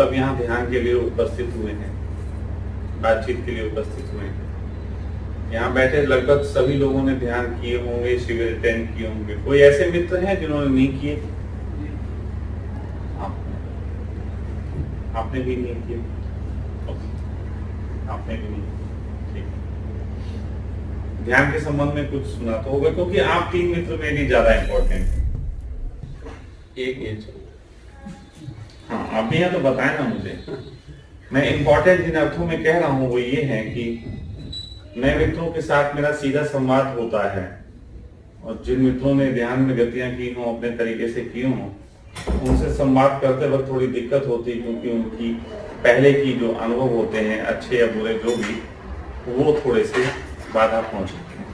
सब यहाँ ध्यान के लिए उपस्थित हुए हैं, बातचीत के लिए उपस्थित हुए हैं। यहाँ बैठे लगभग सभी लोगों ने ध्यान किए होंगे, शिविर अटेंड किए होंगे। कोई ऐसे मित्र हैं जिन्होंने नहीं किए? आपने भी नहीं किए? आपने भी नहीं? ठीक। ध्यान के संबंध में कुछ सुना तो होगा, क्योंकि आप 3 मित्र मेरे ज्यादा इंपॉर्टेंट हैं। एक ये हाँ, आप यहाँ तो बताए ना मुझे। मैं इंपॉर्टेंट जिन अर्थों में कह रहा हूँ वो ये है कि नए मित्रों के साथ मेरा सीधा संवाद होता है, और जिन मित्रों ने ध्यान में गतियां की हों, अपने तरीके से की हों, उनसे संवाद करते वक्त थोड़ी दिक्कत होती है, क्योंकि उनकी पहले की जो अनुभव होते हैं, अच्छे या बुरे जो भी, वो थोड़े से बाधा पहुंचाते हैं।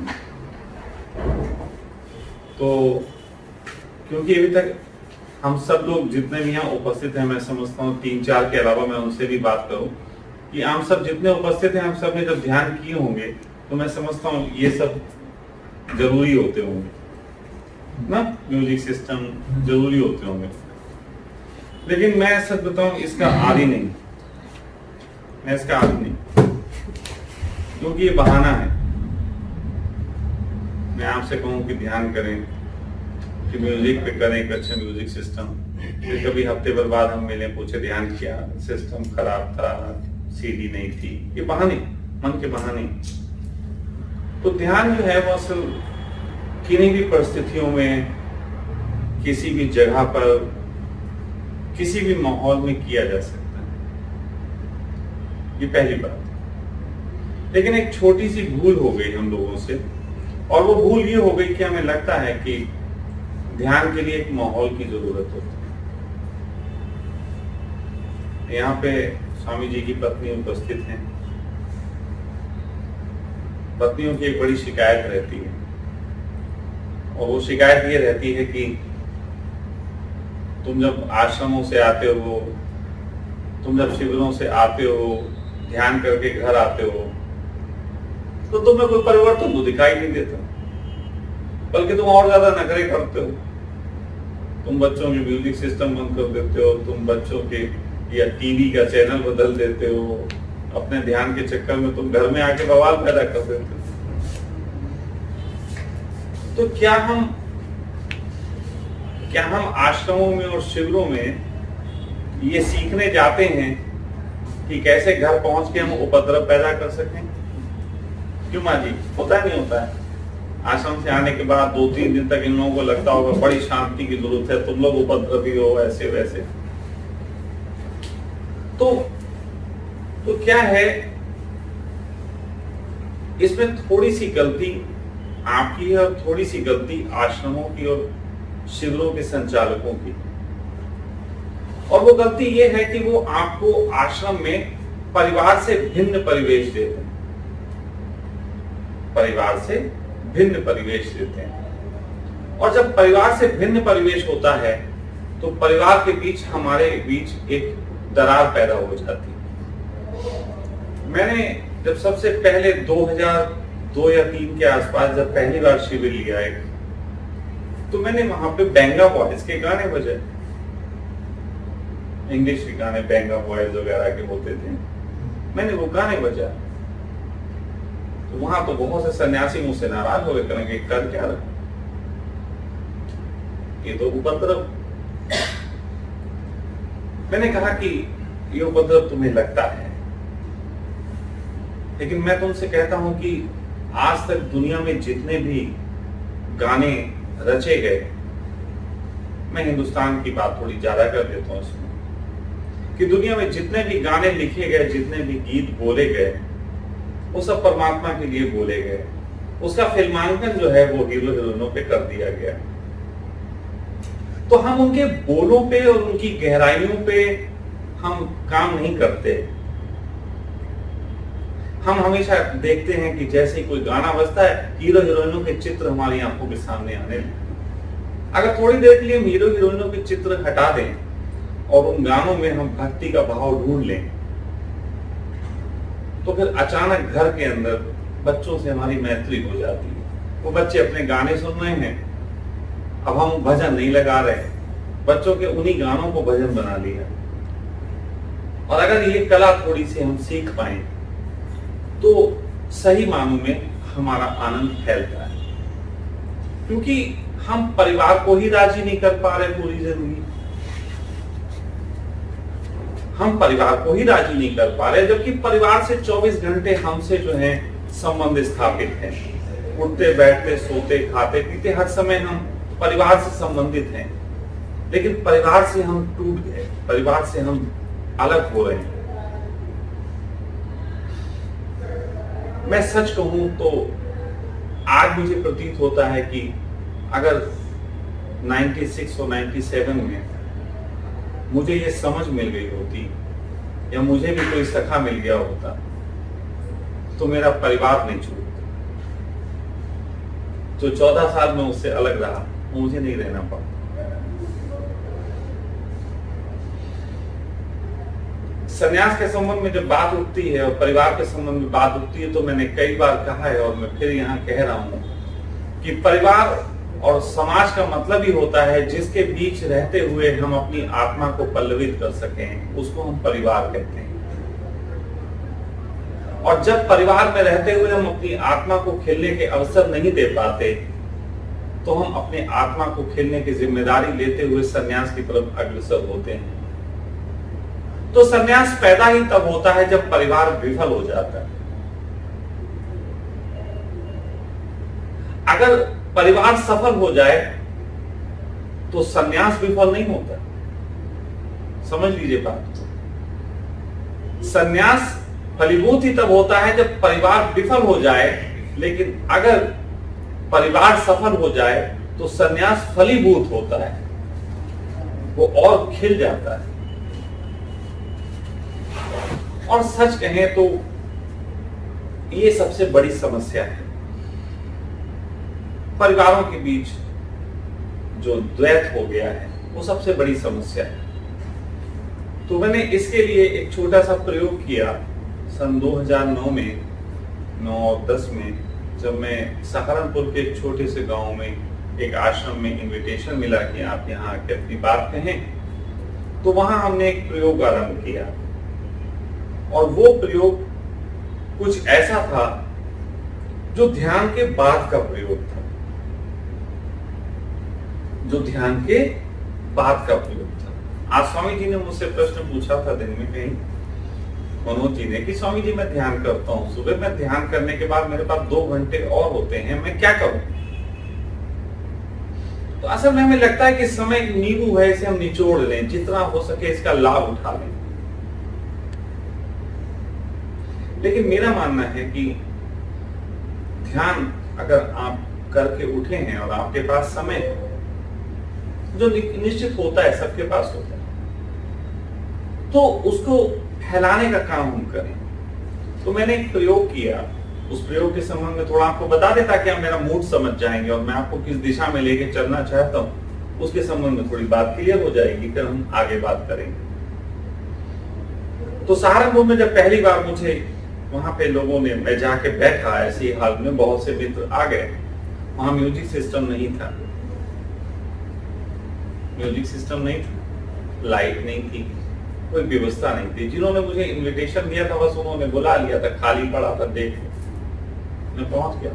तो क्योंकि अभी तक हम सब लोग जितने भी यहाँ उपस्थित हैं, मैं समझता हूँ 3-4 के अलावा मैं उनसे भी बात करूं कि हम सब जितने उपस्थित हैं, हम सब ने जब ध्यान किए होंगे तो मैं समझता हूँ ये सब जरूरी होते होंगे ना, म्यूजिक सिस्टम जरूरी होते होंगे। लेकिन मैं सच बताऊं, इसका आदी नहीं, मैं इसका आदी नहीं, क्योंकि ये बहाना है। मैं आपसे कहूं कि ध्यान करें, कि म्यूजिक पे करें एक अच्छा म्यूजिक सिस्टम, फिर कभी हफ्ते भर बाद हम मिले, पूछे ध्यान किया, सिस्टम खराब था, सीडी नहीं थी, ये बहाने, मन के बहाने। तो ध्यान जो है वो असल किन्हीं भी परिस्थितियों में, किसी भी जगह पर, किसी भी माहौल में किया जा सकता है, ये पहली बात। लेकिन एक छोटी सी भूल हो गई हम लोगों से, और वो भूल ये हो गई कि हमें लगता है कि ध्यान के लिए एक माहौल की जरूरत होती है। यहाँ पे स्वामी जी की पत्नी उपस्थित हैं। पत्नियों की एक बड़ी शिकायत रहती है, और वो शिकायत ये रहती है कि तुम जब आश्रमों से आते हो, तुम जब शिविरों से आते हो, ध्यान करके घर आते हो, तो तुम्हें कोई परिवर्तन तो दिखाई नहीं देता, बल्कि तुम और ज्यादा नखरे करते हो। तुम बच्चों के म्यूजिक सिस्टम बंद कर देते हो, तुम बच्चों के या टीवी का चैनल बदल देते हो, अपने ध्यान के चक्कर में तुम घर में आके बवाल पैदा कर देते हो। तो क्या हम आश्रमों में और शिविरों में ये सीखने जाते हैं कि कैसे घर पहुंच के हम उपद्रव पैदा कर सकें? क्यों माँ जी, होता नहीं होता है? आश्रम से आने के बाद 2-3 दिन तक इन लोगों को लगता होगा बड़ी शांति की जरूरत है, तुम लोग उपद्रवी हो, ऐसे वैसे। तो क्या है, इसमें थोड़ी सी गलती आपकी है, और थोड़ी सी गलती आश्रमों की और शिविरों के संचालकों की। और वो गलती ये है कि वो आपको आश्रम में परिवार से भिन्न परिवेश देते हैं, परिवार से भिन्न परिवेश देते हैं। और जब परिवार से भिन्न परिवेश होता है तो परिवार के बीच, हमारे बीच एक दरार पैदा हो जाती है। मैंने जब सबसे पहले 2002 या 3 के आसपास जब पहली बार शिविर लिया एक, तो मैंने वहां पे बेंगा बॉयज के गाने बजाए, इंग्लिश के गाने बेंगा बॉयज वगैरह के होते थे, मैंने वो गाने बजाए। तो वहां तो बहुत से सन्यासी मुझसे नाराज हो गए, करेंगे कर क्या रहा, ये तो उपद्रव। मैंने कहा कि ये उपद्रव तुम्हें लगता है, लेकिन मैं तुमसे कहता हूं कि आज तक दुनिया में जितने भी गाने रचे गए, मैं हिंदुस्तान की बात थोड़ी ज्यादा कर देता हूं इसमें, कि दुनिया में जितने भी गाने लिखे गए, जितने भी गीत बोले गए, वो सब परमात्मा के लिए बोले गए। उसका फिल्मांकन जो है वो हीरो हीरोइनों पे कर दिया गया। तो हम उनके बोलों पे और उनकी गहराइयों पे हम काम नहीं करते। हम हमेशा देखते हैं कि जैसे ही कोई गाना बजता है, हीरो हीरोइनों के चित्र हमारी आंखों के सामने आने लगते। अगर थोड़ी देर के लिए हम हीरो हीरोइनों के चित्र हटा दें और उन गानों में हम भक्ति का भाव ढूंढ लें, तो फिर अचानक घर के अंदर बच्चों से हमारी मैत्री हो जाती है। वो बच्चे अपने गाने सुन रहे हैं, अब हम भजन नहीं लगा रहे, बच्चों के उन्हीं गानों को भजन बना लिया। और अगर ये कला थोड़ी सी हम सीख पाए तो सही मानों में हमारा आनंद फैलता है, क्योंकि हम परिवार को ही राजी नहीं कर पा रहे पूरी जिंदगी। हम परिवार को ही राजी नहीं कर पा रहे, जबकि परिवार से 24 घंटे हमसे जो है संबंध स्थापित है। उठते बैठते सोते खाते पीते हर समय हम परिवार से संबंधित हैं, लेकिन परिवार से हम टूट गए, परिवार से हम अलग हो रहे हैं। मैं सच कहूं तो आज मुझे प्रतीत होता है कि अगर 96 और 97 में मुझे ये समझ मिल गई होती या मुझे भी कोई सखा मिल गया होता तो मेरा परिवार नहीं छूटता। जो 14 साल में उससे अलग रहा वो मुझे नहीं रहना पड़ा। संन्यास के संबंध में जब बात उठती है और परिवार के संबंध में बात उठती है तो मैंने कई बार कहा है और मैं फिर यहाँ कह रहा हूं कि परिवार और समाज का मतलब ही होता है जिसके बीच रहते हुए हम अपनी आत्मा को पल्लवित कर सकें, उसको हम परिवार कहते हैं। और जब परिवार में रहते हुए हम अपनी आत्मा को खेलने के अवसर नहीं दे पाते तो हम अपने आत्मा को खेलने की जिम्मेदारी लेते हुए संन्यास की तरफ अग्रसर होते हैं। तो संन्यास पैदा ही तब होता है जब परिवार विफल हो जाता है। अगर परिवार सफल हो जाए तो संन्यास विफल नहीं होता। समझ लीजिए बात। संन्यास फलीभूत ही तब होता है जब परिवार विफल हो जाए, लेकिन अगर परिवार सफल हो जाए तो संन्यास फलीभूत होता है, वो और खिल जाता है। और सच कहें तो ये सबसे बड़ी समस्या है। परिवारों के बीच जो द्वैत हो गया है वो सबसे बड़ी समस्या है। तो मैंने इसके लिए एक छोटा सा प्रयोग किया सन 2009 में, 9 और 10 में, जब मैं सहारनपुर के एक छोटे से गांव में एक आश्रम में इनविटेशन मिला कि आप यहाँ आके अपनी बात कहें, तो वहां हमने एक प्रयोग आरंभ किया। और वो प्रयोग कुछ ऐसा था जो ध्यान के बाद का प्रयोग था, जो ध्यान के बाद का प्रयोग था। आज स्वामी जी ने मुझसे प्रश्न पूछा था दिन में कहीं, मनोज जी ने, कि स्वामी जी मैं ध्यान करता हूँ, सुबह मैं ध्यान करने के बाद मेरे पास 2 घंटे और होते हैं, मैं क्या करूं? तो असल में हमें लगता है कि समय नींबू है, इसे हम निचोड़ लें, जितना हो सके इसका लाभ उठा लें। लेकिन मेरा मानना है कि ध्यान अगर आप करके उठे हैं और आपके पास समय जो निश्चित होता है, सबके पास होता है, तो उसको फैलाने का काम हम करें। तो मैंने एक प्रयोग किया, उस प्रयोग के संबंध में थोड़ा आपको बता दें ताकि आप मेरा मूड समझ जाएंगे और मैं आपको किस दिशा में लेके चलना चाहता हूं उसके संबंध में थोड़ी बात क्लियर हो जाएगी, फिर हम आगे बात करेंगे। तो सहारनपुर में जब पहली बार मुझे वहां पे लोगों ने, मैं जाके बैठा ऐसी हाल में, बहुत से मित्र आ गए। वहां म्यूजिक सिस्टम नहीं था, म्यूजिक सिस्टम नहीं था, लाइट नहीं थी, कोई व्यवस्था नहीं थी। जिन्होंने मुझे इनविटेशन दिया था बस उन्होंने बुला लिया था, खाली पड़ा था, देख मैं पहुंच गया।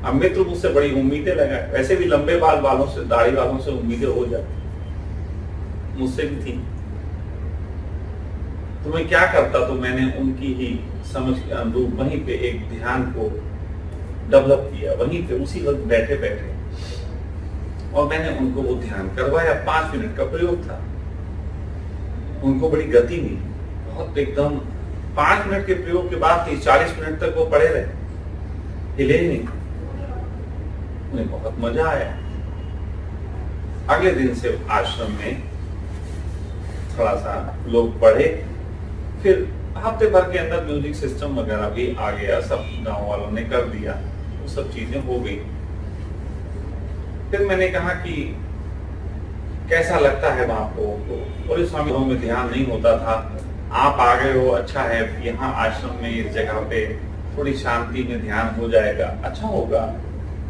अब मित्र मुझसे बड़ी उम्मीदें लगाए, वैसे भी लंबे बाल वालों से, दाढ़ी वालों से उम्मीदें हो जाती, मुझसे भी थी। तो मैं क्या करता, तो मैंने उनकी ही समझ के अनुरूप वहीं पे एक ध्यान को डेवलप किया, वहीं पे उसी वक्त बैठे बैठे, और मैंने उनको वो ध्यान करवाया। 5 मिनट का प्रयोग था। उनको बड़ी गति मिली, बहुत एकदम 5 मिनट के प्रयोग के बाद 30-40 मिनट तक वो पड़े रहे, हिले नहीं। उन्हें बहुत मजा आया। अगले दिन से आश्रम में थोड़ा सा लोग पढ़े, फिर हफ्ते भर के अंदर म्यूजिक सिस्टम वगैरह भी आ गया, सब गांव वालों ने कर दिया, वो सब चीजें हो गई। फिर मैंने कहा कि कैसा लगता है वहां को? बोले स्वामी में ध्यान नहीं होता था, आप आ गए हो, अच्छा है, यहाँ आश्रम में इस जगह पे थोड़ी शांति में ध्यान हो जाएगा, अच्छा होगा।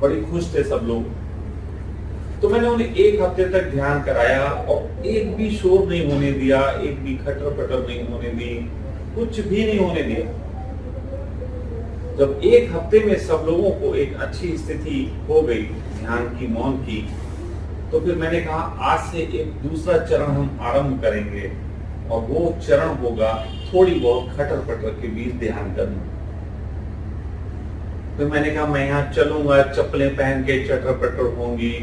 बड़ी खुश थे सब लोग। तो मैंने उन्हें 1 हफ्ते तक ध्यान कराया और एक भी शोर नहीं होने दिया, एक भी खटर पटर नहीं होने दी, कुछ भी नहीं होने दिया। जब 1 हफ्ते में सब लोगों को एक अच्छी स्थिति हो गई ध्यान की, मौन की, तो फिर मैंने कहा आज से एक दूसरा चरण हम आरंभ करेंगे और वो चरण होगा थोड़ी बहुत खटर पटर के बीच ध्यान करना। फिर मैंने कहा मैं यहाँ चलूंगा, चप्पलें पहन के चटर पटर होंगी,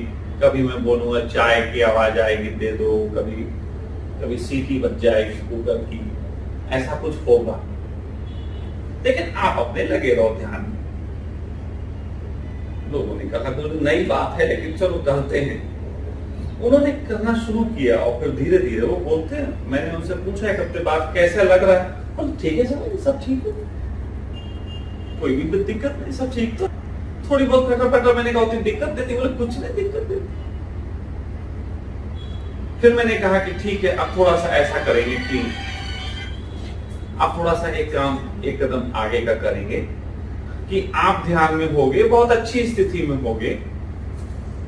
कभी मैं बोलूंगा चाय की आवाज आएगी दे दो, कभी कभी सीटी बज जाएगी कुकर की, ऐसा कुछ होगा, लेकिन आप अपने लगे रहो ध्यान में। लोगों ने कहा तो नई बात है लेकिन चलो करते हैं। उन्होंने करना शुरू किया और फिर धीरे धीरे वो बोलते हैं। मैंने उनसे पूछा 1 हफ्ते बाद कैसा लग रहा है, बोले ठीक है सर, सब ठीक है, कोई भी दिक्कत नहीं, सब ठीक। तो थोड़ी बहुत खटर पटर मैंने कहा होती दिक्कत देती, बोले कुछ नहीं दिक्कत देती। फिर मैंने कहा कि ठीक है अब थोड़ा सा ऐसा करेंगे कि आप थोड़ा सा एक काम, एक कदम आगे का करेंगे कि आप ध्यान में होगे, बहुत अच्छी स्थिति में होगे।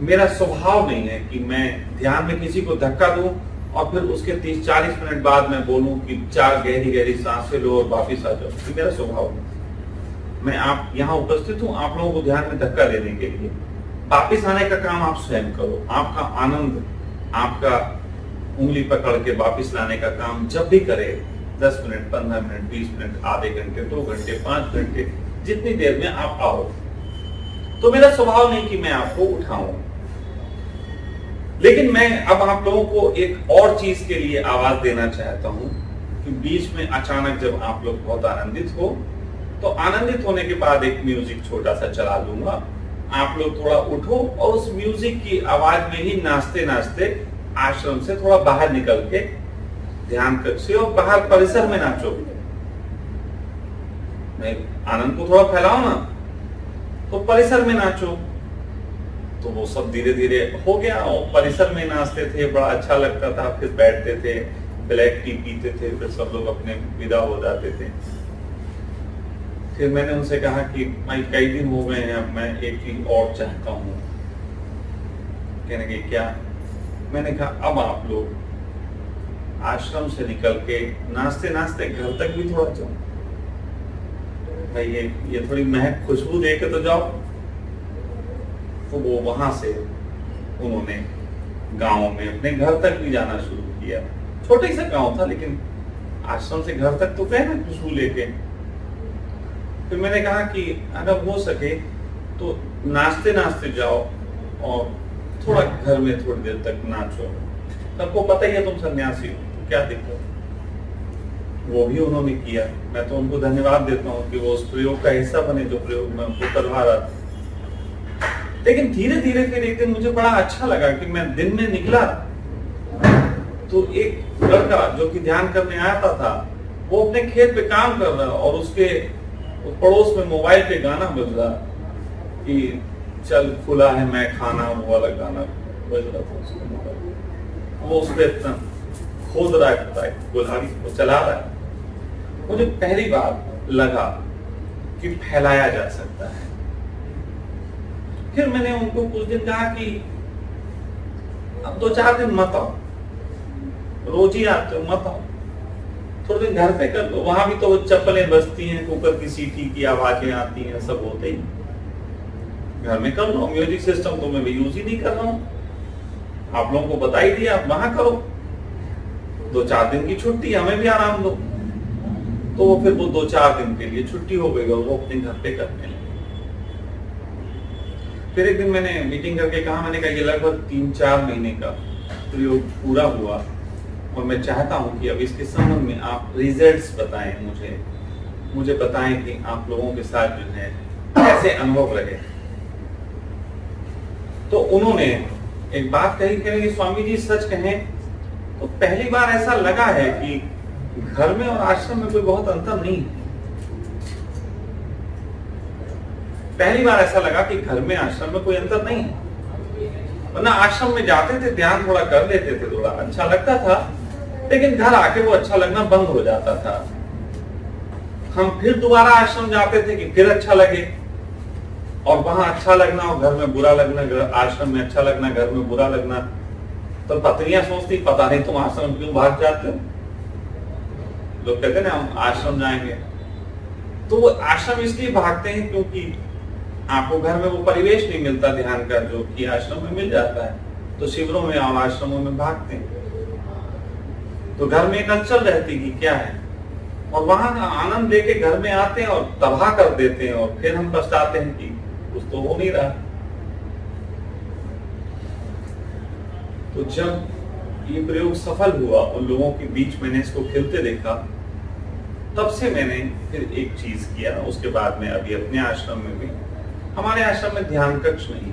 मेरा स्वभाव नहीं है कि मैं ध्यान में किसी को धक्का दूं और फिर उसके 30-40 मिनट बाद मैं बोलूं कि 4 गहरी गहरी सांसें लो और वापिस आ जाओ, ये मेरा स्वभाव नहीं। मैं आप यहाँ उपस्थित हूँ आप लोगों को ध्यान में धक्का देने के लिए। वापिस आने का काम आप स्वयं करो। आपका आनंद, आपका उंगली पकड़ के वापिस लाने का काम जब भी करे, 10 मिनट, 15 मिनट, 20 मिनट, आधे घंटे, 2 घंटे, 5 घंटे, जितनी देर में आप आओ। तो मेरा स्वभाव नहीं कि मैं आपको उठाऊं, लेकिन मैं अब आप लोगों को एक और चीज के लिए आवाज देना चाहता हूं कि बीच में अचानक जब आप लोग बहुत आनंदित हो तो आनंदित होने के बाद एक म्यूजिक छोटा सा चला दूंगा। आप लोग थोड़ा उठो और उस म्यूजिक की आवाज में ही नाचते नाचते आश्रम से थोड़ा बाहर निकल के ध्यान कक्ष से और बाहर परिसर में नाचो। नहीं, आनंद को थोड़ा फैलाओ ना, तो परिसर में नाचो। तो वो सब धीरे धीरे हो गया और परिसर में नाचते थे, बड़ा अच्छा लगता था। फिर बैठते थे, ब्लैक टी पीते थे, फिर सब लोग अपने विदा हो जाते थे। फिर मैंने उनसे कहा कि भाई कई दिन हो गए हैं, अब मैं एक चीज और चाहता हूँ। कहने के क्या? मैंने कहा अब आप लोग आश्रम से निकल के नाचते नाचते घर तक भी थोड़ा जाओ। भाई ये थोड़ी महक खुशबू दे के तो जाओ। तो वो वहां से उन्होंने गांव में अपने घर तक भी जाना शुरू किया। छोटे सा गांव था लेकिन आश्रम से घर तक तो गए ना खुशबू लेके। फिर मैंने कहा कि अगर हो सके तो नाचते नाचते जाओ और थोड़ा घर में थोड़ी देर तक नाचो। सबको पता ही है तुम सन्यासी हो, तो क्या दिक्कत। वो भी उन्होंने किया। मैं तो उनको धन्यवाद देता हूँ कि वो उस प्रयोग का हिस्सा बने जो प्रयोग मैं उनको करवा रहा था। लेकिन धीरे धीरे फिर एक दिन मुझे बड़ा अच्छा लगा कि मैं दिन में निकला तो एक लड़का जो कि ध्यान करने आया था वो अपने खेत पे काम कर रहा और उसके पड़ोस में मोबाइल पे गाना बज रहा कि चल खुला है मैं खाना, वो वाला गाना बज रहा था उसके मोबाइल। वो उस पे इतना खोद रहा है गुलहारी, वो चला रहा है। मुझे पहली बार लगा कि फैलाया जा सकता है। फिर मैंने उनको कुछ दिन कहा कि अब 2-4 दिन मत आओ, रोज ही आते हो मत आओ, थोड़े दिन घर पे कर लो। वहां भी तो चप्पलें बजती हैं, कुकर की सीटी की आवाजें आती हैं, सब होते ही। घर में कर लो। म्यूजिक सिस्टम तो मैं भी यूज ही नहीं कर रहा हूँ, आप लोगों को बता ही दिया, आप वहां करो। 2-4 दिन की छुट्टी, हमें भी आराम दो। तो वो फिर वो 2-4 दिन के लिए छुट्टी हो गई और वो अपने घर पे करने लगे। फिर एक दिन मैंने मीटिंग करके कहा, मैंने कहा ये लगभग 3-4 महीने का प्रयोग पूरा हुआ और मैं चाहता हूं कि अब इसके संबंध में आप रिजल्ट्स बताएं मुझे बताएं कि आप लोगों के साथ जो है कैसे अनुभव रहे। तो उन्होंने एक बात कही कि स्वामी जी सच कहें तो पहली बार ऐसा लगा है कि घर में और आश्रम में कोई बहुत अंतर नहीं है। पहली बार ऐसा लगा कि घर में आश्रम में कोई अंतर नहीं है। वरना आश्रम में जाते थे, ध्यान थोड़ा कर लेते थे, थोड़ा अच्छा लगता था, लेकिन घर आके वो अच्छा लगना बंद हो जाता था। हम फिर दोबारा आश्रम जाते थे कि फिर अच्छा लगे। और वहां अच्छा लगना और घर में बुरा लगना, आश्रम में अच्छा लगना घर में बुरा लगना। तो पत्नियां सोचती पता नहीं तुम आश्रम क्यों भाग जाते हो। लोग कहते हैं ना हम आश्रम जाएंगे, तो वो आश्रम इसलिए भागते हैं क्योंकि आपको घर में वो परिवेश नहीं मिलता ध्यान का जो कि आश्रम में मिल जाता है, तो शिविरों में और आश्रमों में भागते हैं। तो घर में एक हलचल रहती कि क्या है, और वहां आनंद लेके घर में आते हैं और तबाह कर देते हैं, और फिर हम पछताते हैं कि कुछ तो हो नहीं रहा। तो जब ये प्रयोग सफल हुआ, उन लोगों के बीच मैंने इसको खिलते देखा, तब से मैंने फिर एक चीज किया। उसके बाद में अभी अपने आश्रम में भी, हमारे आश्रम में ध्यान कक्ष नहीं,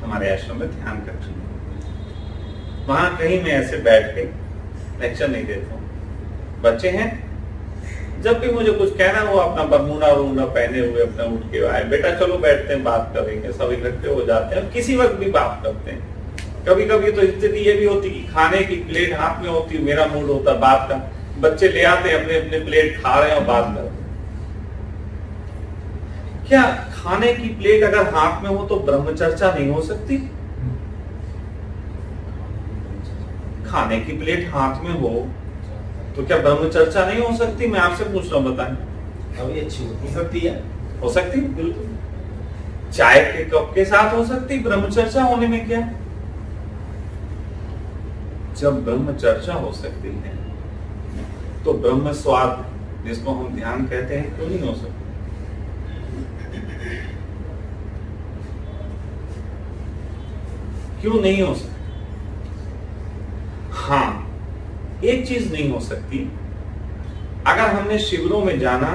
हमारे आश्रम में ध्यान कक्ष नहीं, वहां कहीं मैं ऐसे बैठ के लेक्चर नहीं देता हूँ। बच्चे हैं, जब भी मुझे कुछ कहना वो अपना बरमूडा वरमूडा पहने हुए अपना उठ के आए, बेटा चलो बैठते हैं बात करेंगे, सब इकट्ठे हो जाते हैं, किसी वक्त भी बात करते हैं। कभी कभी तो स्थिति ये भी होती कि खाने की प्लेट हाथ में होती, मेरा मूड होता बात का, बच्चे ले आते हैं अपने अपने प्लेट, खा रहे हैं और बात कर रहे हैं। क्या खाने की प्लेट अगर हाथ में हो तो ब्रह्मचर्चा नहीं हो सकती? खाने की प्लेट हाथ में हो तो क्या ब्रह्मचर्चा नहीं हो सकती? मैं आपसे पूछ रहा हूं, बताएं। अभी अच्छी हो सकती है, हो सकती है, बिल्कुल। चाय के कप के साथ हो सकती, ब्रह्मचर्चा होने में क्या? जब ब्रह्मचर्चा हो सकती है तो ब्रह्म स्वाद जिसको हम ध्यान कहते हैं क्यों नहीं हो सकती? क्यों नहीं हो सकती? हाँ, एक चीज नहीं हो सकती, अगर हमने शिविरों में जाना,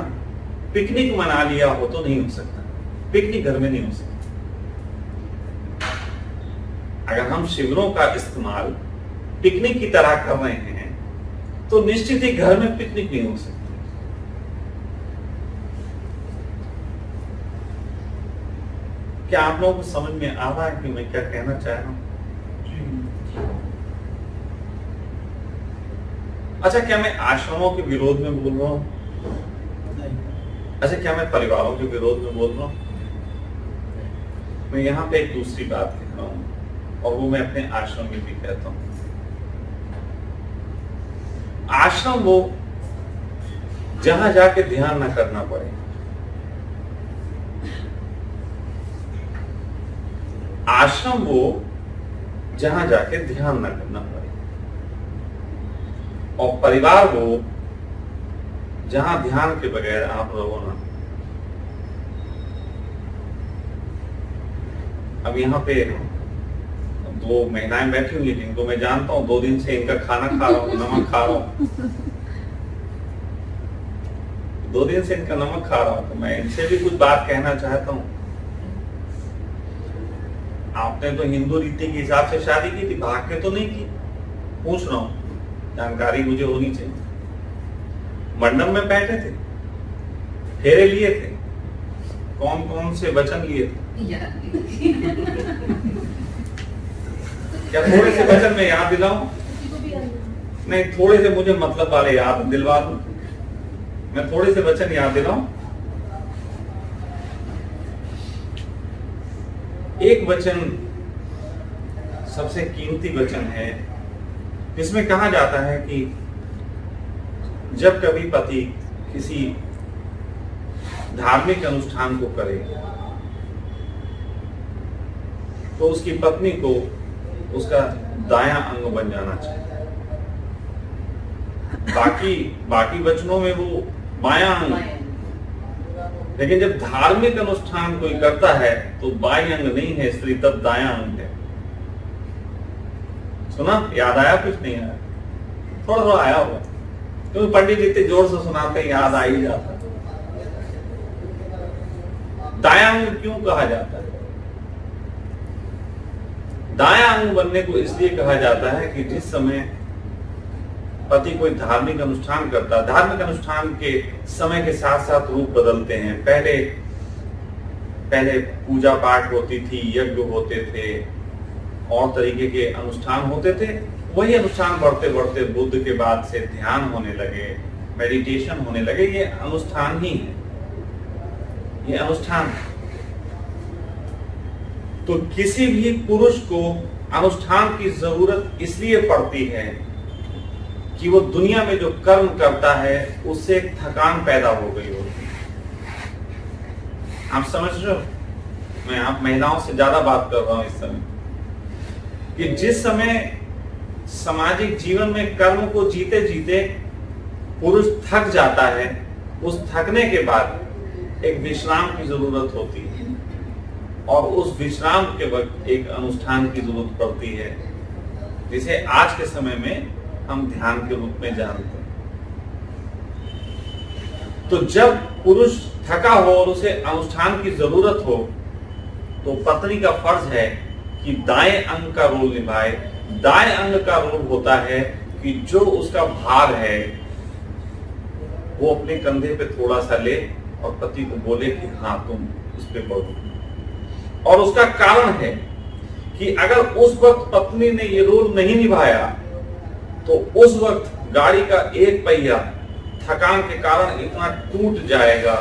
पिकनिक मना लिया हो तो नहीं हो सकता। पिकनिक घर में नहीं हो सकता। अगर हम शिविरों का इस्तेमाल पिकनिक की तरह कर रहे हैं तो निश्चित ही घर में पिकनिक नहीं हो सकती। क्या आप लोगों को समझ में आ रहा है कि मैं क्या कहना चाह रहा हूं? अच्छा, क्या मैं आश्रमों के विरोध में बोल रहा हूं? अच्छा, क्या मैं परिवारों के विरोध में बोल रहा हूं? मैं यहां पे एक दूसरी बात कह रहा हूं, और वो मैं अपने आश्रम में भी कहता हूं। आश्रम वो जहां जाके ध्यान ना करना पड़े। आश्रम वो जहां जाके ध्यान ना करना पड़े, और परिवार वो जहां ध्यान के बगैर आप रहो ना। अब यहाँ पे दो महिलाएं बैठी हुई जिनको मैं जानता हूँ, 2 दिन से इनका खाना खा रहा हूँ, नमक खा रहा हूँ, 2 दिन से इनका नमक खा रहा हूँ, तो मैं इनसे भी कुछ बात कहना चाहता हूँ। आपने तो हिंदू रीति के हिसाब से शादी की थी, भाग के तो नहीं की? पूछ रहा हूँ, जानकारी मुझे होनी चाहिए। मंडप में बैठे थे, फेरे लिए थे, कौन कौन से वचन लिए थे? क्या थोड़े से वचन में याद दिलाऊं? नहीं, थोड़े से मुझे मतलब वाले याद दिलवा दूं। मैं थोड़े से वचन याद दिलाऊं। एक वचन सबसे कीमती वचन है, जिसमें कहा जाता है कि जब कभी पति किसी धार्मिक अनुष्ठान को करे तो उसकी पत्नी को उसका दायां अंग बन जाना चाहिए। बाकी वचनों में वो बायां अंग, लेकिन जब धार्मिक अनुष्ठान कोई करता है तो बाएं अंग नहीं है स्त्री, तब दायां अंग है। सुना? याद आया? कुछ नहीं आया? थोड़ा थोड़ा आया होगा, क्योंकि पंडित इतने जोर से सुनाते याद आ ही जाता। दायां अंग क्यों कहा जाता है? दायां अंग बनने को इसलिए कहा जाता है कि जिस समय पति कोई धार्मिक अनुष्ठान करता है, धार्मिक अनुष्ठान के समय के साथ साथ रूप बदलते हैं। पहले पूजा पाठ होती थी, यज्ञ होते थे, और तरीके के अनुष्ठान होते थे। वही अनुष्ठान बढ़ते बढ़ते बुद्ध के बाद से ध्यान होने लगे, मेडिटेशन होने लगे। ये अनुष्ठान ही है, ये अनुष्ठान है। तो किसी भी पुरुष को अनुष्ठान की जरूरत इसलिए पड़ती है कि वो दुनिया में जो कर्म करता है उससे एक थकान पैदा हो गई होती है। आप समझ रहे हो? मैं आप महिलाओं से ज्यादा बात कर रहा हूं इस समय, कि जिस समय सामाजिक जीवन में कर्म को जीते जीते पुरुष थक जाता है, उस थकने के बाद एक विश्राम की जरूरत होती है, और उस विश्राम के वक्त एक अनुष्ठान की जरूरत पड़ती है, जिसे आज के समय में हम ध्यान के रूप में जानते हैं। तो जब पुरुष थका हो और उसे अनुष्ठान की जरूरत हो, तो पत्नी का फर्ज है कि दाएं अंग का रोल निभाए। दाएं अंग का रोल होता है कि जो उसका भार है वो अपने कंधे पे थोड़ा सा ले और पति को बोले कि हाँ तुम इस पे बढ़ो। और उसका कारण है कि अगर उस वक्त पत्नी ने ये रोल नहीं निभाया तो उस वक्त गाड़ी का एक पहिया थकान के कारण इतना टूट जाएगा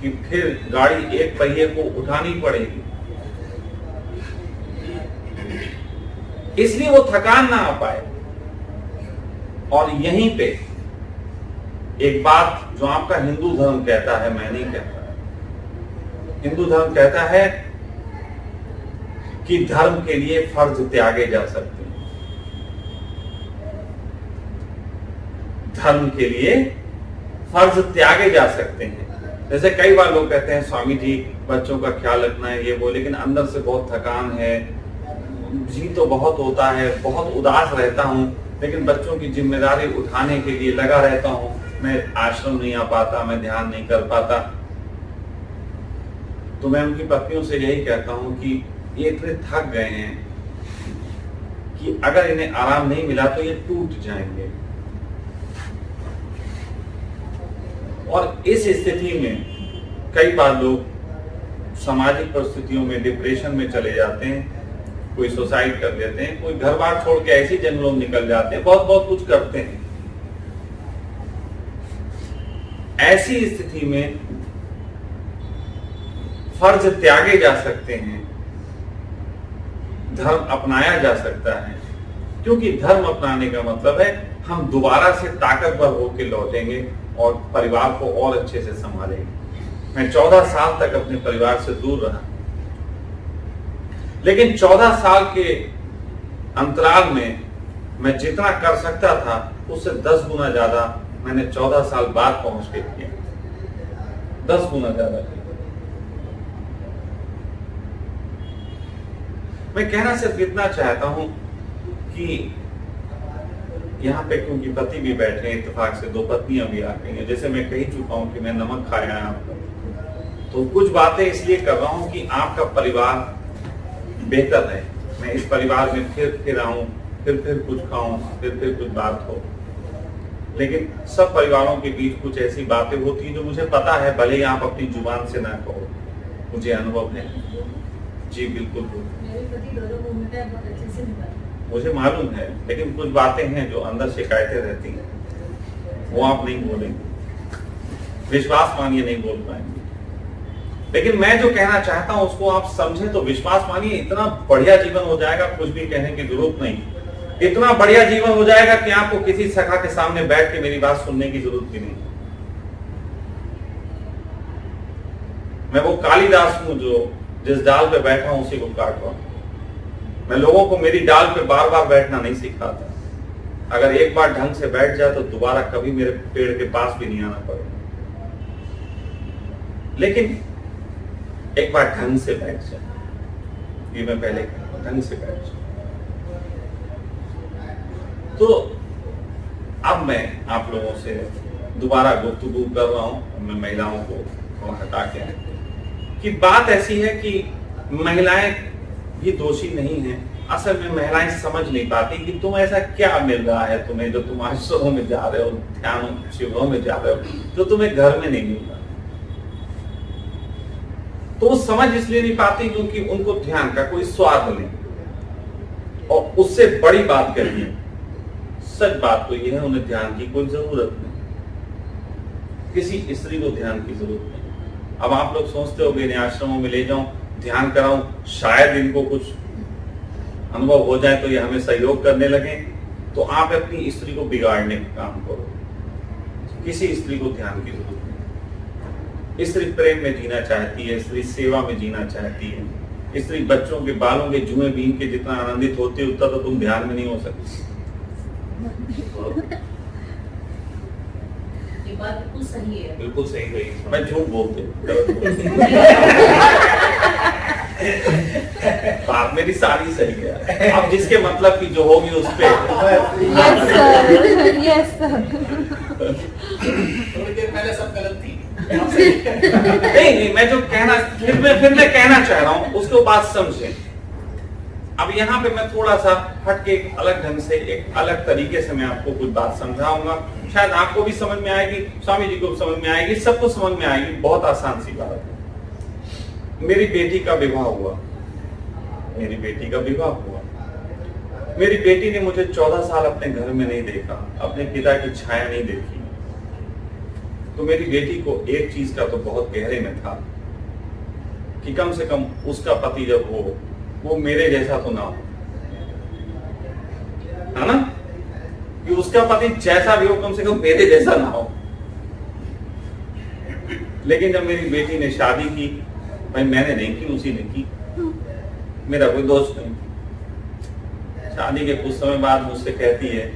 कि फिर गाड़ी एक पहिए को उठानी पड़ेगी। इसलिए वो थकान ना आ पाए। और यहीं पे एक बात जो आपका हिंदू धर्म कहता है, मैं नहीं कहता, हिंदू धर्म कहता है कि धर्म के लिए फर्ज त्यागे जा सकते हैं। धर्म के लिए फर्ज त्यागे जा सकते हैं। जैसे कई बार लोग कहते हैं स्वामी जी बच्चों का ख्याल रखना है ये वो, लेकिन अंदर से बहुत थकान है, जी तो बहुत होता है, बहुत उदास रहता हूं, लेकिन बच्चों की जिम्मेदारी उठाने के लिए लगा रहता हूं, मैं आश्रम नहीं आ पाता, मैं ध्यान नहीं कर पाता। तो मैं उनकी पत्नियों से यही कहता हूं कि ये इतने थक गए हैं कि अगर इन्हें आराम नहीं मिला तो ये टूट जाएंगे। और इस स्थिति में कई बार लोग सामाजिक परिस्थितियों में डिप्रेशन में चले जाते हैं, कोई सुसाइड कर लेते हैं, कोई घर बार छोड़ के ऐसे जंगलों में निकल जाते हैं, बहुत बहुत कुछ करते हैं। ऐसी स्थिति में फर्ज त्यागे जा सकते हैं, धर्म अपनाया जा सकता है, क्योंकि धर्म अपनाने का मतलब है हम दोबारा से ताकतवर होकर लौटेंगे और परिवार को और अच्छे से संभालेंगे। मैं 14 साल तक अपने परिवार से दूर रहा, लेकिन 14 साल के अंतराल में मैं जितना कर सकता था उससे 10 गुना ज्यादा मैंने 14 साल बाद पहुंच के किया, 10 गुना ज्यादा किया। मैं कहना सिर्फ इतना चाहता हूं कि यहाँ पे क्योंकि पति भी बैठे हैं, इत्तेफाक से 2 पत्नियां भी आ गई हैं, जैसे मैं कह चुका हूं कि मैं नमक खाया है आपको, तो कुछ बातें इसलिए कर रहा हूं कि आपका परिवार बेहतर है। मैं इस परिवार में फिर आऊं, फिर कुछ खाऊं, फिर कुछ बात हो, लेकिन सब परिवारों के बीच कुछ ऐसी बातें होती हैं जो मुझे पता है, भले ही आप अपनी जुबान से ना कहो, मुझे अनुभव है। जी बिल्कुल मुझे मालूम है, लेकिन कुछ बातें हैं जो अंदर शिकायतें रहती हैं, वो आप नहीं बोलेंगे, विश्वास मानिए नहीं बोल पाएंगे। लेकिन मैं जो कहना चाहता हूं उसको आप समझे तो विश्वास मानिए इतना बढ़िया जीवन हो जाएगा, कुछ भी कहने की जरूरत नहीं। इतना बढ़िया जीवन हो जाएगा कि आपको किसी सखा के सामने बैठ के मेरी बात सुनने की जरूरत भी नहीं। मैं वो कालिदास हूं जो जिस डाल पे बैठा हूं उसी को काट रहा हूं। मैं लोगों को मेरी डाल पे बार बार बैठना नहीं सिखाता। अगर एक बार ढंग से बैठ जाए तो दोबारा कभी मेरे पेड़ के पास भी नहीं आना पड़ेगा, लेकिन एक बार ढंग से बैठ जाए, ये मैं पहले ढंग से बैठ जाए। तो अब मैं आप लोगों से दोबारा गुफ्तगू कर रहा हूं, मैं महिलाओं को हटा के, कि बात ऐसी है कि महिलाएं भी दोषी नहीं है। असल में महिलाएं समझ नहीं पाती कि तुम ऐसा क्या मिल रहा है तुम्हें, जो तुम आश्रमों में जा रहे हो, ध्यान शिविरों में जा रहे हो, जो तुम्हें घर में नहीं मिल रहा। तो वो समझ इसलिए नहीं पाती क्योंकि उनको ध्यान का कोई स्वाद नहीं। और उससे बड़ी बात करिए, सच बात तो यह है, उन्हें ध्यान की कोई जरूरत नहीं, किसी स्त्री को ध्यान की जरूरत नहीं। अब आप लोग सोचते हो कि इन्हें आश्रमों में ले जाऊं, ध्यान कराऊं, शायद इनको कुछ अनुभव हो जाए तो ये हमें सहयोग करने लगे। तो आप अपनी स्त्री को बिगाड़ने का काम करो। किसी स्त्री को ध्यान की जरूरत नहीं। स्त्री प्रेम में जीना चाहती है, स्त्री सेवा में जीना चाहती है। स्त्री बच्चों के बालों के जुए बीन के जितना आनंदित होती है उतना तो तुम ध्यान में नहीं हो सकती। ये बात बिल्कुल सही है। बिल्कुल सही रही। मैं झूठ बोलते बात मेरी सारी सही है। अब जिसके मतलब की जो होगी उस पे यस सर। थोड़ी देर पहले सब गलत थी। नहीं, मैं जो कहना फिर मैं कहना चाह रहा हूँ उसको बात समझे। अब यहाँ पे मैं थोड़ा सा हट के एक अलग ढंग से, एक अलग तरीके से मैं आपको कुछ बात समझाऊंगा। शायद आपको भी समझ में आएगी, स्वामी जी को भी समझ में आएगी, सबको समझ में आएगी। बहुत आसान सी बात है। मेरी बेटी का विवाह हुआ। मेरी बेटी का विवाह हुआ। मेरी बेटी ने मुझे 14 साल अपने घर में नहीं देखा, अपने पिता की छाया नहीं देखी। तो मेरी बेटी को एक चीज का तो बहुत गहरे में था कि कम से कम उसका पति जब हो वो मेरे जैसा तो ना हो, है ना? कि उसका पति जैसा भी हो कम से कम मेरे जैसा ना हो। लेकिन जब मेरी बेटी ने शादी की, भाई मैंने नहीं की, उसी ने की, मेरा कोई दोस्त नहीं। शादी के कुछ समय बाद मुझसे कहती है,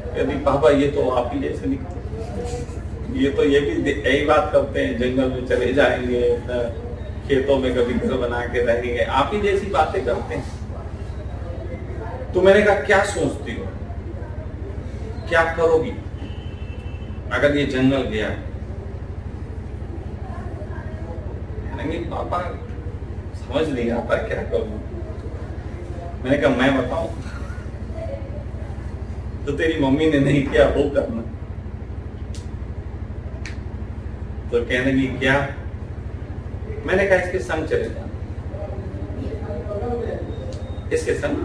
कहती पापा ये तो आप ही जैसे निकले, ये तो ये भी यही बात करते हैं, जंगल में चले जाएंगे, खेतों में कभी घर बना के रहेंगे, आप ही जैसी बातें करते हैं। तो मैंने कहा क्या सोचती हो, क्या करोगी अगर ये जंगल गया? पापा समझ नहीं आता क्या करूं। मैंने कहा मैं बताऊं, तो तेरी मम्मी ने नहीं किया वो करना। तो कहने की क्या? मैंने कहा इसके संग चले जाओ, इसके संग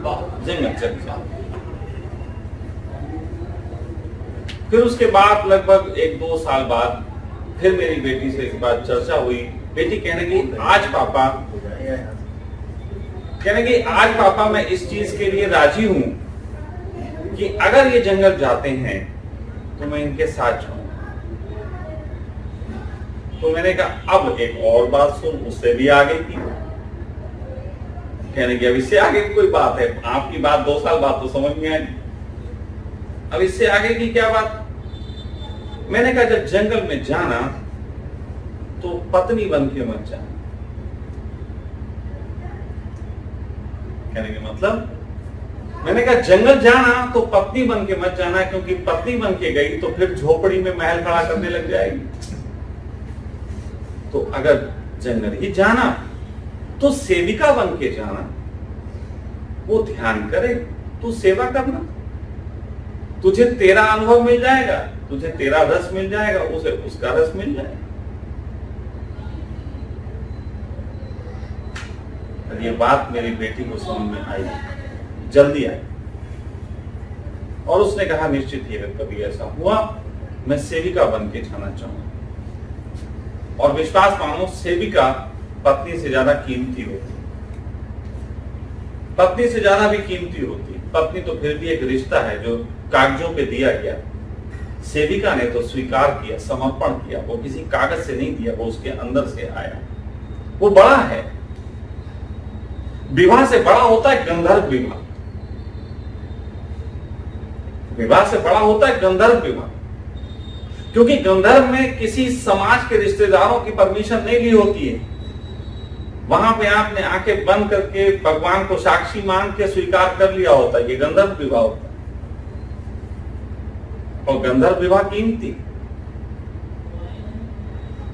जंगल चले जाओ। फिर उसके बाद लगभग 1-2 साल बाद फिर मेरी बेटी से इस बात चर्चा हुई। बेटी कहने की आज पापा मैं इस चीज के लिए राजी हूं कि अगर ये जंगल जाते हैं तो मैं इनके साथ जाऊं। तो मैंने कहा अब एक और बात सुन, उससे भी आगे की। कहने की अब इससे आगे की कोई बात है? आपकी बात 2 साल बाद तो समझ में आई, अब इससे आगे की क्या बात? मैंने कहा जब जंगल में जाना तो पत्नी बन के मत जाना। कहने के मतलब? मैंने कहा जंगल जाना तो पत्नी बन के मत जाना, क्योंकि पत्नी बन के गई तो फिर झोपड़ी में महल खड़ा करने लग जाएगी। तो अगर जंगल ही जाना तो सेविका बन के जाना। वो ध्यान करे, तू सेवा करना, तुझे तेरा अनुभव मिल जाएगा, तुझे तेरा रस मिल जाएगा, उसे उसका रस मिल जाएगा। ये बात मेरी बेटी को समझ में आई, जल्दी आई, और उसने कहा निश्चित ही अगर कभी ऐसा हुआ मैं सेविका बन के जाना चाहूंगा। और विश्वास मानो सेविका पत्नी से ज्यादा कीमती होती, पत्नी से ज्यादा भी कीमती होती। पत्नी तो फिर भी एक रिश्ता है जो कागजों पे दिया गया, सेविका ने तो स्वीकार किया, समर्पण किया। वो किसी कागज से नहीं दिया, वो उसके अंदर से आया। वो बड़ा है, विवाह से बड़ा होता है गंधर्व विवाह, विवाह से बड़ा होता है गंधर्व विवाह। क्योंकि गंधर्व में किसी समाज के रिश्तेदारों की परमिशन नहीं ली होती है। वहां पे आपने आंखें बंद करके भगवान को साक्षी मान के स्वीकार कर लिया होता है, ये गंधर्व विवाह होता है। और गंधर्व विवाह कीमती।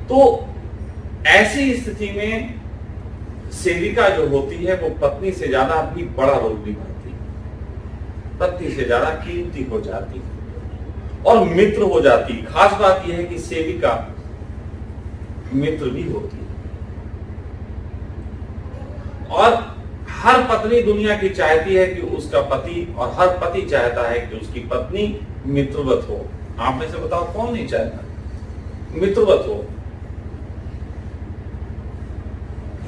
तो ऐसी स्थिति में सेविका जो होती है वो पत्नी से ज्यादा भी बड़ा रोल निभाती है, पत्नी से ज्यादा कीमती हो जाती है और मित्र हो जाती है। खास बात यह है कि सेविका मित्र भी होती है। और हर पत्नी दुनिया की चाहती है कि उसका पति, और हर पति चाहता है कि उसकी पत्नी मित्रवत हो। आप में से बताओ कौन नहीं चाहता मित्रवत हो?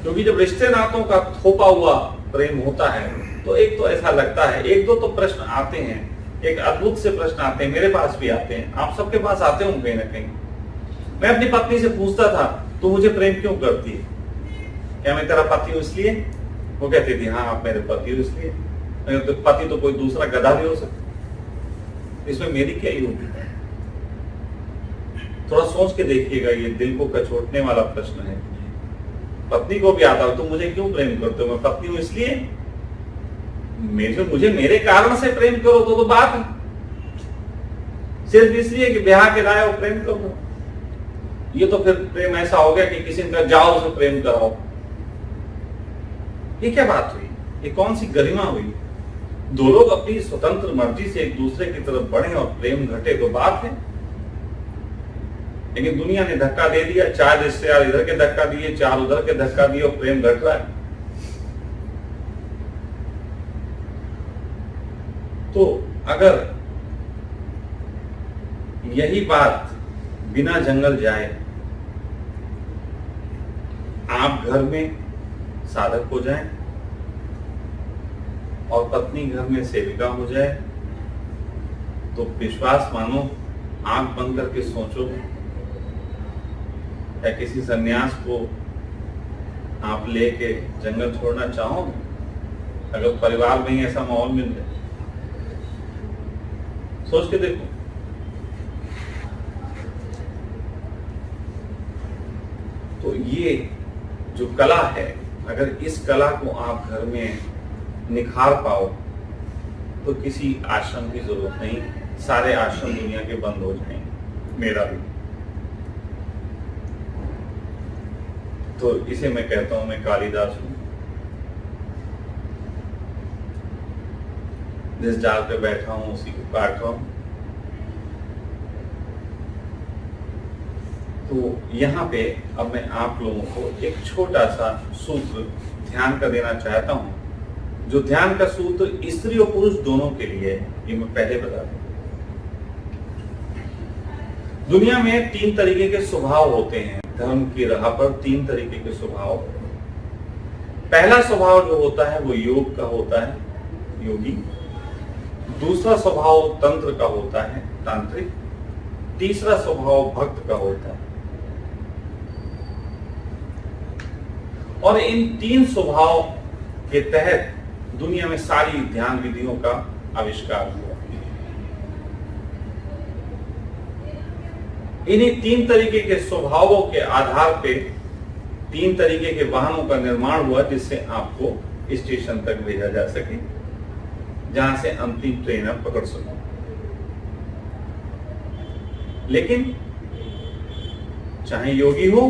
क्योंकि जब रिश्ते नातों का थोपा हुआ प्रेम होता है तो एक तो ऐसा लगता है, एक दो तो प्रश्न आते हैं, एक अद्भुत से प्रश्न आते हैं, मेरे पास भी आते हैं, आप सबके पास आते होंगे कहीं ना कहीं। मैं अपनी पत्नी से पूछता था, तू मुझे प्रेम क्यों करती है? क्या मैं तेरा पति हूं इसलिए? वो कहती थी, हाँ आप मेरे पति हो इसलिए। तो पति तो कोई दूसरा गधा भी हो सकता, इसमें मेरी क्या योग्यता है? थोड़ा सोच के देखिएगा, ये दिल को कचोटने वाला प्रश्न है। पत्नी को भी आता हो, तुम मुझे क्यों प्रेम करते हो? मैं पत्नी हूं इसलिए? मुझे मेरे कारण से प्रेम करो तो बात है, सिर्फ इसलिए कि ब्याह के लाए हो प्रेम करो, ये तो फिर प्रेम ऐसा हो गया कि किसी ने कहा जाओ उसे प्रेम कराओ। ये क्या बात हुई? ये कौन सी गरिमा हुई? दो लोग अपनी स्वतंत्र मर्जी से एक दूसरे की तरफ बढ़े और प्रेम घटे तो बात है, लेकिन दुनिया ने धक्का दे दिया, 4 रिश्तेदार इधर के धक्का दिए, 4 उधर के धक्का दिए और प्रेम घट रहा है। तो अगर यही बात बिना जंगल जाए, आप घर में साधक हो जाएं और पत्नी घर में सेविका हो जाए, तो विश्वास मानो, आंख बंद करके सोचो, या किसी सन्यास को आप लेके जंगल छोड़ना चाहोगे? अगर परिवार में ही ऐसा माहौल मिल जाए, सोच के देखो। तो ये जो कला है, अगर इस कला को आप घर में निखार पाओ तो किसी आश्रम की जरूरत नहीं, सारे आश्रम दुनिया के बंद हो जाएंगे, मेरा भी। तो इसे मैं कहता हूं, मैं कालिदास हूं, जिस डाल पे बैठा हूं उसी को काट रहा हूं। तो यहाँ पे अब मैं आप लोगों को एक छोटा सा सूत्र ध्यान का देना चाहता हूं, जो ध्यान का सूत्र स्त्री और पुरुष दोनों के लिए है, ये मैं पहले बता दूं। दुनिया में 3 तरीके के स्वभाव होते हैं, धर्म की राह पर 3 तरीके के स्वभाव। पहला स्वभाव जो होता है वो योग का होता है, योगी। दूसरा स्वभाव तंत्र का होता है, तांत्रिक। तीसरा स्वभाव भक्त का होता है। और इन 3 स्वभाव के तहत दुनिया में सारी ध्यान विधियों का आविष्कार हुआ। इन्हीं 3 तरीके के स्वभावों के आधार पे 3 तरीके के वाहनों का निर्माण हुआ, जिससे आपको स्टेशन तक भेजा जा सके, जहां से अंतिम ट्रेन आप पकड़ सको। लेकिन चाहे योगी हो,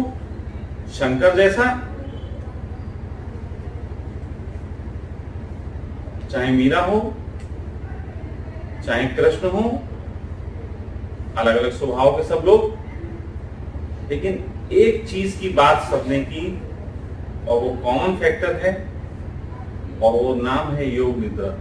शंकर जैसा, चाहे मीरा हो, चाहे कृष्ण हो, अलग अलग स्वभाव के सब लोग, लेकिन एक चीज की बात सबने की, और वो कॉमन फैक्टर है, और वो नाम है योग निद्रा।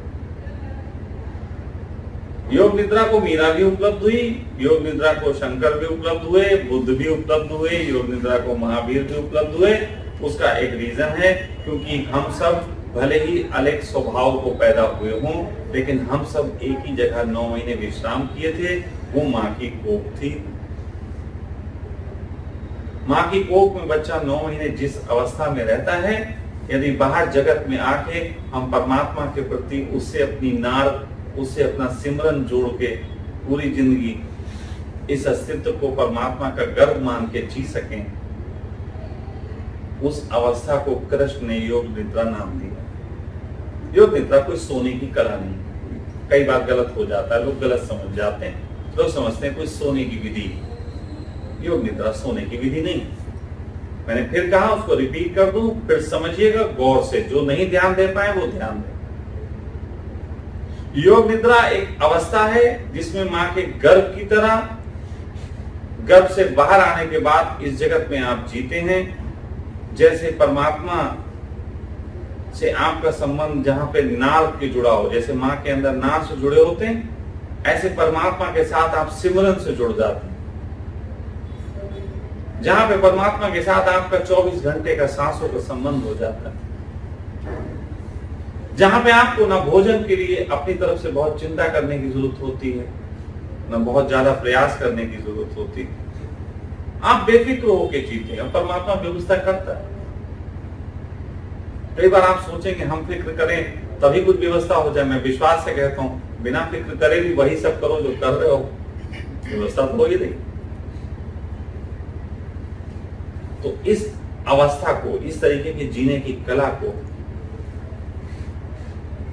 योग निद्रा को मीरा भी उपलब्ध हुई, योग निद्रा को शंकर भी उपलब्ध हुए, बुद्ध भी उपलब्ध हुए, योग निद्रा को महावीर भी उपलब्ध हुए। उसका एक रीजन है, क्योंकि हम सब भले ही अलग स्वभाव को पैदा हुए हों, लेकिन हम सब एक ही जगह 9 महीने विश्राम किए थे, वो माँ की कोख थी। माँ की कोख में बच्चा 9 महीने जिस अवस्था में रहता है, यदि बाहर जगत में आके हम परमात्मा के प्रति उससे अपनी नार, उससे अपना सिमरन जोड़ के पूरी जिंदगी इस अस्तित्व को परमात्मा का गर्व मान के जी सकें, उस अवस्था को कृष्ण ने योग निद्रा नाम दिया। योग निद्रा कोई सोने की कला नहीं। कई बार गलत हो जाता है, लोग गलत समझ जाते हैं, लोग समझते हैं कोई सोने की विधि। योग निद्रा सोने की विधि नहीं। मैंने फिर कहा, उसको रिपीट कर दूं, फिर समझिएगा गौर से, जो नहीं ध्यान दे पाए वो ध्यान दें। योग निद्रा एक अवस्था है जिसमें मां के गर्भ की तरह, गर्भ से बाहर आने के बाद इस जगत में आप जीते हैं। जैसे परमात्मा से आपका संबंध जहां पे नार के जुड़ा हो, जैसे मां के अंदर नार से जुड़े होते हैं, ऐसे परमात्मा के साथ आप सिमरन से जुड़ जाते हैं। जहां पे परमात्मा के साथ आपका 24 घंटे का सांसों का संबंध हो जाता है, जहां पे आपको ना भोजन के लिए अपनी तरफ से बहुत चिंता करने की जरूरत होती है, ना बहुत ज्यादा प्रयास करने की जरूरत होती है, आप बेफिक्र होकर जीते हैं, परमात्मा व्यवस्था करता है। कई बार आप सोचेंगे हम फिक्र करें तभी कुछ व्यवस्था हो जाए। मैं विश्वास से कहता हूं बिना फिक्र करे भी वही सब करो जो कर रहे हो, व्यवस्था तो हो ही नहीं। तो इस अवस्था को, इस तरीके की जीने की कला को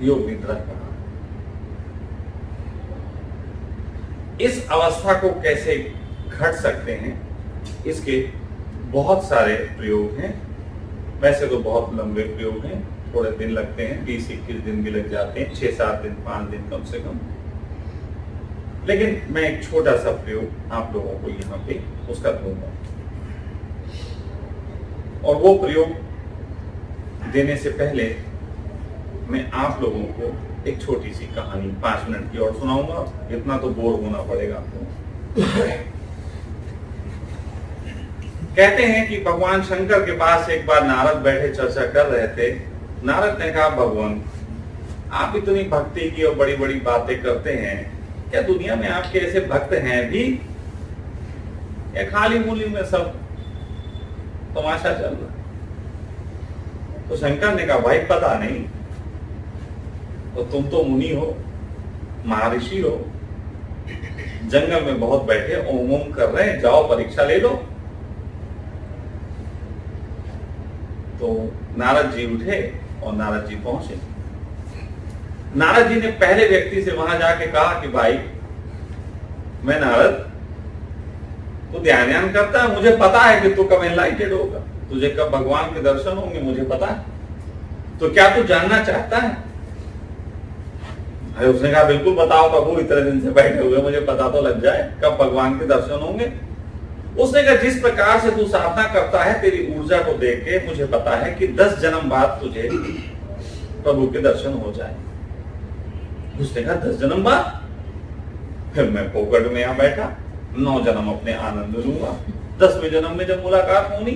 योग निद्रा कहा। इस अवस्था को कैसे घट सकते हैं, इसके बहुत सारे प्रयोग हैं। वैसे तो बहुत लंबे प्रयोग हैं, थोड़े दिन लगते हैं, 20-21 दिन भी लग जाते हैं, 6-7 दिन 5 दिन कम से कम। लेकिन मैं एक छोटा सा प्रयोग आप लोगों को यहाँ पे उसका दूंगा, और वो प्रयोग देने से पहले मैं आप लोगों को एक छोटी सी कहानी 5 मिनट की और सुनाऊंगा। इतना तो बोर होना पड़ेगा आपको। कहते हैं कि भगवान शंकर के पास एक बार नारद बैठे चर्चा कर रहे थे। नारद ने कहा, भगवान आप इतनी भक्ति की और बड़ी बड़ी बातें करते हैं, क्या दुनिया में आपके ऐसे भक्त हैं भी, या खाली मूली में सब तमाशा चल रहा? तो शंकर ने कहा, भाई पता नहीं, तो तुम तो मुनि हो, महर्षि हो, जंगल में बहुत बैठे ओम ओम कर रहे हैं, जाओ परीक्षा ले लो। तो नारद जी उठे और नारद जी पहुंचे। नारद जी ने पहले व्यक्ति से वहां जाके कहा कि भाई मैं नारद, तू ध्यान करता है, मुझे पता है कि तू कब एनलाइटेड होगा, तुझे कब भगवान के दर्शन होंगे, मुझे पता है, तो क्या तू जानना चाहता है? अरे उसने कहा, बिल्कुल बताओ प्रभु, इतने दिन से बैठे हुए, मुझे पता तो लग जाए कब भगवान के दर्शन होंगे। उसने कहा, जिस प्रकार से तू साधना करता है, तेरी ऊर्जा को देख के मुझे पता है कि 10 जन्म बाद तुझे प्रभु के दर्शन हो जाए। उसने कहा, 10 जन्म बाद? फिर मैं पोकट में यहां बैठा, 9 जन्म अपने आनंद लूंगा, 10वें जन्म में जब मुलाकात होनी।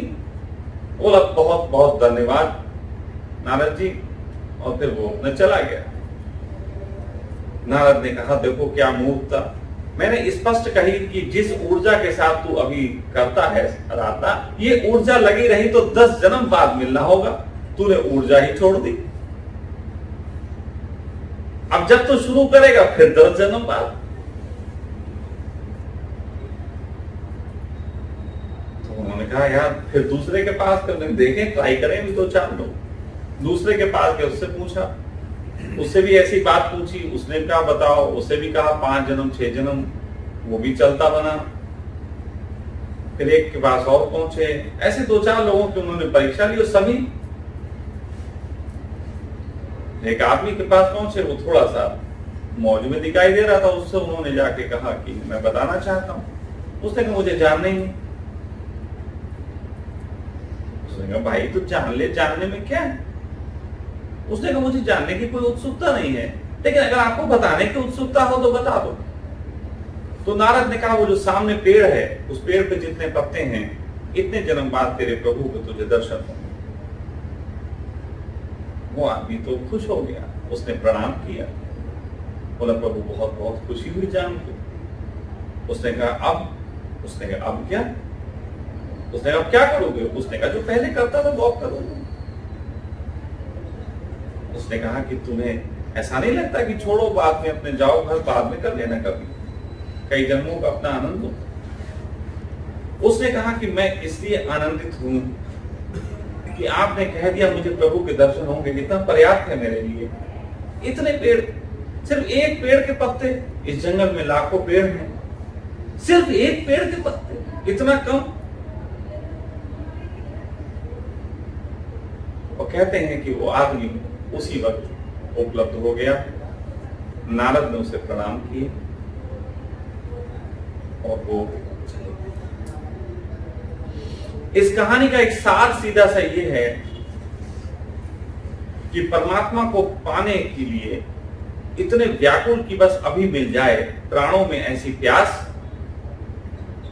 बोला, बहुत बहुत धन्यवाद नारद जी, और फिर वो अपने चला गया। नारद ने कहा, देखो क्या मूर्ख था, मैंने स्पष्ट कही कि जिस ऊर्जा के साथ तू अभी करता है राता, ये ऊर्जा लगी रही तो 10 जन्म बाद मिलना होगा, तूने ऊर्जा ही छोड़ दी। अब जब तू शुरू करेगा फिर 10 जन्म बाद। तो उन्होंने कहा, यार फिर दूसरे के पास कर देखें, ट्राई करें भी 2-4 लोग। दूसरे के पास गए, उससे पूछा, उससे भी ऐसी बात पूछी, उसने कहा बताओ, उससे भी कहा 5 जन्म 6 जन्म, वो भी चलता बना। फिर एक के पास और पहुंचे, ऐसे 2-4 लोगों की उन्होंने परीक्षा ली, और सभी एक आदमी के पास पहुंचे, वो थोड़ा सा मौज में दिखाई दे रहा था, उससे उन्होंने जाके कहा कि मैं बताना चाहता हूं। उसने कहा, मुझे जानना ही नहीं। उसने कहा, भाई तू जान ले, जानने में क्या है? उसने कहा, मुझे जानने की कोई उत्सुकता नहीं है, लेकिन अगर आपको बताने की उत्सुकता हो तो बता दो। तो नारद ने कहा, वो जो सामने पेड़ है, उस पेड़ पे जितने पत्ते हैं, इतने जन्म बाद तेरे प्रभु को तुझे दर्शन होंगे। वो आदमी तो खुश हो गया, उसने प्रणाम किया, बोला, प्रभु बहुत बहुत खुशी हुई जान के। उसने कहा, अब? उसने कहा, अब क्या? उसने कहा, अब क्या करोगे? उसने कहा, जो पहले करता था वो अब करोगे। उसने कहा कि तुम्हें ऐसा नहीं लगता कि छोड़ो, बाद में अपने जाओ घर, बाद में कर लेना, कभी कई जन्मों का अपना आनंद हो। उसने कहा कि मैं इसलिए आनंदित हूं कि आपने कह दिया मुझे प्रभु के दर्शन होंगे, इतना पर्याप्त है मेरे लिए। इतने पेड़, सिर्फ एक पेड़ के पत्ते, इस जंगल में लाखों पेड़ हैं, सिर्फ एक पेड़ के पत्ते, इतना कम। और कहते हैं कि वो आदमी उसी वक्त उपलब्ध हो गया। नारद ने उसे प्रणाम किए और वो चले गए। इस कहानी का एक सार सीधा सा ये है कि परमात्मा को पाने के लिए इतने व्याकुल की बस अभी मिल जाए, प्राणों में ऐसी प्यास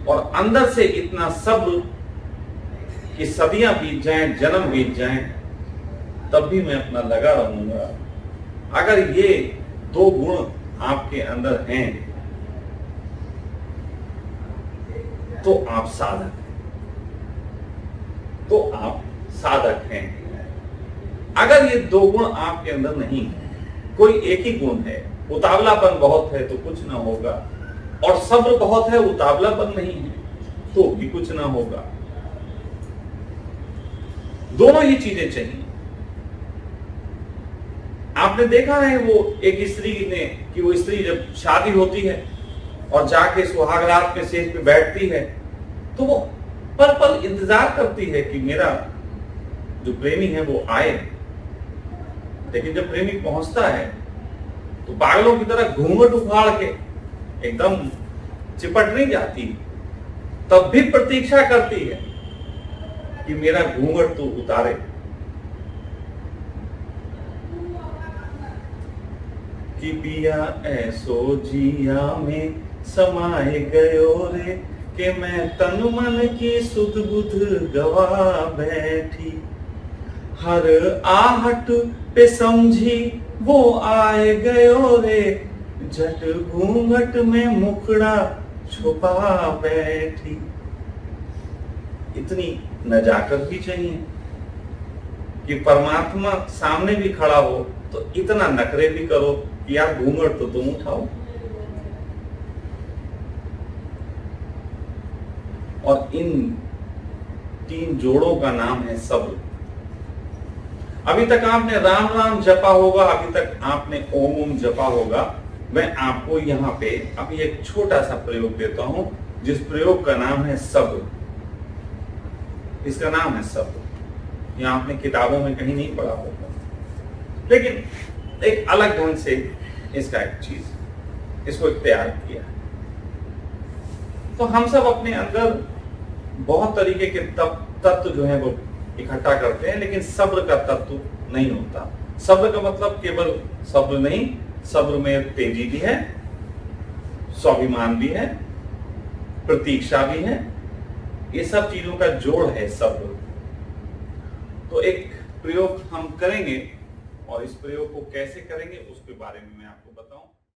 और अंदर से इतना सब्र कि सदियां बीत जाएं, जन्म बीत जाएं, तब भी मैं अपना लगा रहूंगा। अगर ये दो गुण आपके अंदर हैं तो आप साधक हैं। अगर ये दो गुण आपके अंदर नहीं है, कोई एक ही गुण है, उतावलापन बहुत है तो कुछ ना होगा, और सब्र बहुत है, उतावलापन नहीं है तो भी कुछ ना होगा। दोनों ही चीजें चाहिए। आपने देखा है वो एक स्त्री ने, कि वो स्त्री जब शादी होती है और जाके सुहाग रात के सेज पे बैठती है तो वो पल पल इंतजार करती है कि मेरा जो प्रेमी है वो आए। लेकिन जब प्रेमी पहुंचता है तो पागलों की तरह घूंघट उखाड़ के एकदम चिपट नहीं जाती, तब भी प्रतीक्षा करती है कि मेरा घूंघट तो उतारे। कि पिया ऐसो जिया में समाए गयो रे, कि मैं तन मन की सुध बुध गवा बैठी। हर आहट पे समझी वो आए गयो रे, झट घूंघट में मुखड़ा छुपा बैठी। इतनी नजाकत भी चाहिए कि परमात्मा सामने भी खड़ा हो तो इतना नखरे भी करो कि यार घूंघट तो तुम उठाओ। और इन तीन जोड़ों का नाम है सब्र। अभी तक आपने राम राम जपा होगा, अभी तक आपने ओम ओम जपा होगा। मैं आपको यहाँ पे अभी एक छोटा सा प्रयोग देता हूं, जिस प्रयोग का नाम है सब्र। इसका नाम है सब्र। यह आपने किताबों में कहीं नहीं पढ़ा होगा, लेकिन एक अलग ढंग से इसका एक चीज, इसको एक तैयार किया है। तो हम सब अपने अंदर बहुत तरीके के तत्व जो है वो इकट्ठा करते हैं, लेकिन सब्र का तत्व नहीं होता। सब्र का मतलब केवल सब्र नहीं, सब्र में तेजी भी है, स्वाभिमान भी है, प्रतीक्षा भी है। ये सब चीजों का जोड़ है सब्र। तो एक प्रयोग हम करेंगे, और इस प्रयोग को कैसे करेंगे उसके बारे में मैं आपको बताऊं।